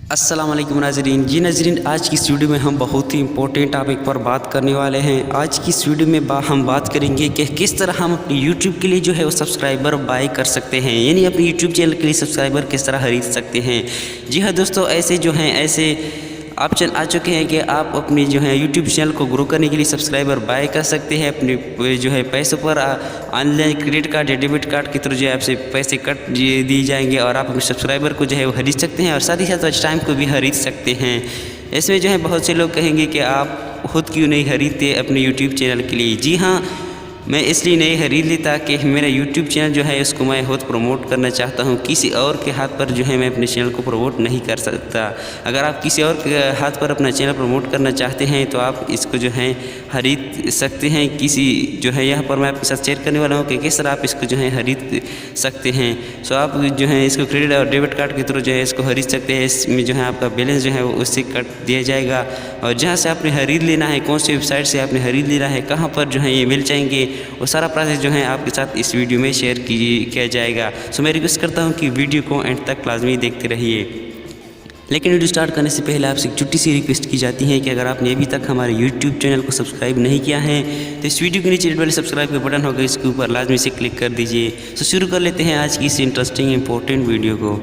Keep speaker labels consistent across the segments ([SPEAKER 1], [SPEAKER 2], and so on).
[SPEAKER 1] अस्सलाम वालेकुम नाज़रीन। जी नाज़रीन, आज की इस वीडियो में हम बहुत ही इंपॉर्टेंट टॉपिक पर बात करने वाले हैं। आज की इस वीडियो में हम बात करेंगे कि किस तरह हम अपनी यूट्यूब के लिए जो है वो सब्सक्राइबर बाय कर सकते हैं, यानी अपने यूट्यूब चैनल के लिए सब्सक्राइबर किस तरह खरीद सकते हैं। जी हाँ दोस्तों, ऐसे ऑप्शन आ चुके हैं कि आप अपनी जो है यूट्यूब चैनल को ग्रो करने के लिए सब्सक्राइबर बाय कर सकते हैं। अपने जो है पैसों पर ऑनलाइन क्रेडिट कार्ड या डेबिट कार्ड के थ्रू जो है आपसे पैसे कट दिए जाएंगे और आप अपने सब्सक्राइबर को जो है वो खरीद सकते हैं और साथ ही साथ वॉच टाइम को भी खरीद सकते हैं। इसमें जो है बहुत से लोग कहेंगे कि आप खुद क्यों नहीं खरीदते अपने यूट्यूब चैनल के लिए। जी हाँ, मैं इसलिए नहीं खरीद ली ताकि मेरा यूट्यूब चैनल जो है उसको मैं खुद प्रमोट करना चाहता हूँ। किसी और के हाथ पर जो है मैं अपने चैनल को प्रमोट नहीं कर सकता। अगर आप किसी और के हाथ पर अपना चैनल प्रमोट करना चाहते हैं तो आप इसको जो है खरीद सकते हैं। जो है यहाँ पर मैं आपके साथ शेयर करने वाला हूँ कि किस तरह आप इसको जो है खरीद सकते हैं। सो आप जो है इसको क्रेडिट और डेबिट कार्ड के थ्रू जो है इसको खरीद सकते हैं। इसमें जो है आपका बैलेंस जो है वो उससे कट दिया जाएगा और जहाँ से आपने खरीद लेना है, कौन सी वेबसाइट से आपने खरीद लेना है, कहाँ पर जो है ये मिल जाएंगे, वो सारा प्रोसेस जो है आपके साथ इस वीडियो में शेयर किया जाएगा। सो मैं रिक्वेस्ट करता हूँ कि वीडियो को एंड तक लाजमी देखते रहिए। लेकिन वीडियो स्टार्ट करने से पहले आपसे एक छोटी सी रिक्वेस्ट की जाती है कि अगर आपने अभी तक हमारे यूट्यूब चैनल को सब्सक्राइब नहीं किया है तो इस वीडियो के नीचे रेड वाले सब्सक्राइब का बटन होगा, इसके ऊपर लाजमी से क्लिक कर दीजिए। तो शुरू कर लेते हैं आज की इस इंटरेस्टिंग इंपॉर्टेंट वीडियो को।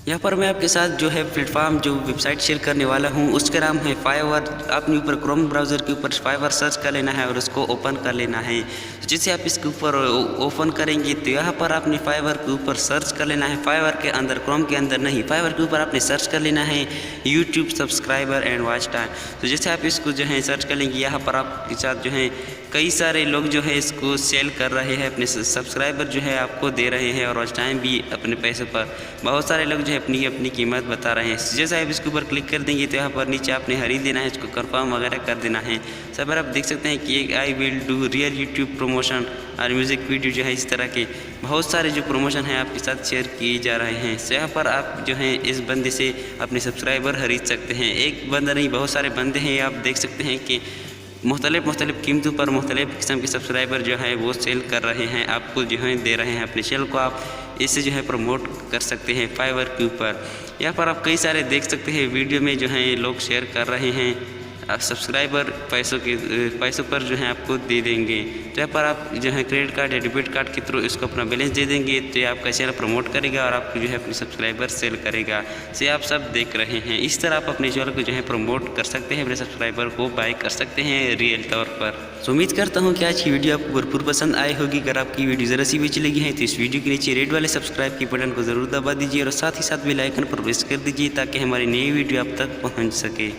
[SPEAKER 1] यहाँ पर मैं आपके साथ जो है प्लेटफॉर्म जो वेबसाइट शेयर करने वाला हूँ उसका नाम है फाइवर। आपने ऊपर क्रोम ब्राउज़र के ऊपर फाइवर सर्च कर लेना है और उसको ओपन कर लेना है। जैसे आप इसके ऊपर ओपन करेंगे तो यहाँ पर आपने फाइवर के ऊपर सर्च कर लेना है। फाइवर के अंदर, क्रोम के अंदर नहीं, फाइवर के ऊपर आपने सर्च कर लेना है YouTube subscriber and watch time. तो जैसे आप इसको जो है सर्च कर लेंगे, यहाँ पर आपके साथ जो है कई सारे लोग जो है इसको सेल कर रहे हैं, अपने सब्सक्राइबर जो है आपको दे रहे हैं और वॉच टाइम भी अपने पैसों पर। बहुत सारे लोग जो है अपनी अपनी कीमत बता रहे हैं। जैसे आप इसके ऊपर क्लिक कर देंगे तो यहाँ पर नीचे आपने खरीद लेना है, इसको कंफर्म वगैरह कर देना है। सब आप देख सकते हैं कि I will do real YouTube promotion और म्यूज़िक वीडियो जो है इस तरह के बहुत सारे जो प्रमोशन हैं आपके साथ शेयर किए जा रहे हैं। तो यहाँ पर आप जो हैं इस बंदे से अपने सब्सक्राइबर खरीद सकते हैं। एक बंदा नहीं, बहुत सारे बंदे हैं। आप देख सकते हैं कि मुख्तलिफ़ कीमतों पर मुख्तलिफ़ किस्म के सब्सक्राइबर जो है वो सेल कर रहे हैं, आपको जो है दे रहे हैं। अपने चैनल को आप इससे जो है प्रमोट कर सकते हैं फाइवर के ऊपर। यहाँ पर आप कई सारे देख सकते हैं वीडियो में जो है लोग शेयर कर रहे हैं। आप सब्सक्राइबर पैसों पर जो है आपको दे देंगे। तो यहाँ पर आप जो है क्रेडिट कार्ड या डेबिट कार्ड के थ्रू इसको अपना बैलेंस दे देंगे तो ये आपका चैनल प्रमोट करेगा और आपको जो है अपने सब्सक्राइबर सेल करेगा। से आप सब देख रहे हैं। इस तरह आप अपने चैनल को जो है प्रमोट कर सकते हैं, अपने सब्सक्राइबर को बाय कर सकते हैं रियल तौर पर। तो उम्मीद करता हूँ कि आज की वीडियो आपको भरपूर पसंद आई होगी। अगर आपकी वीडियो ज़रा सी भी अच्छी लगी है तो इस वीडियो के नीचे रेड वाले सब्सक्राइब के बटन को ज़रूर दबा दीजिए और साथ ही साथ बेल आइकन पर प्रेस कर दीजिए ताकि हमारी नई वीडियो आप तक पहुँच सके।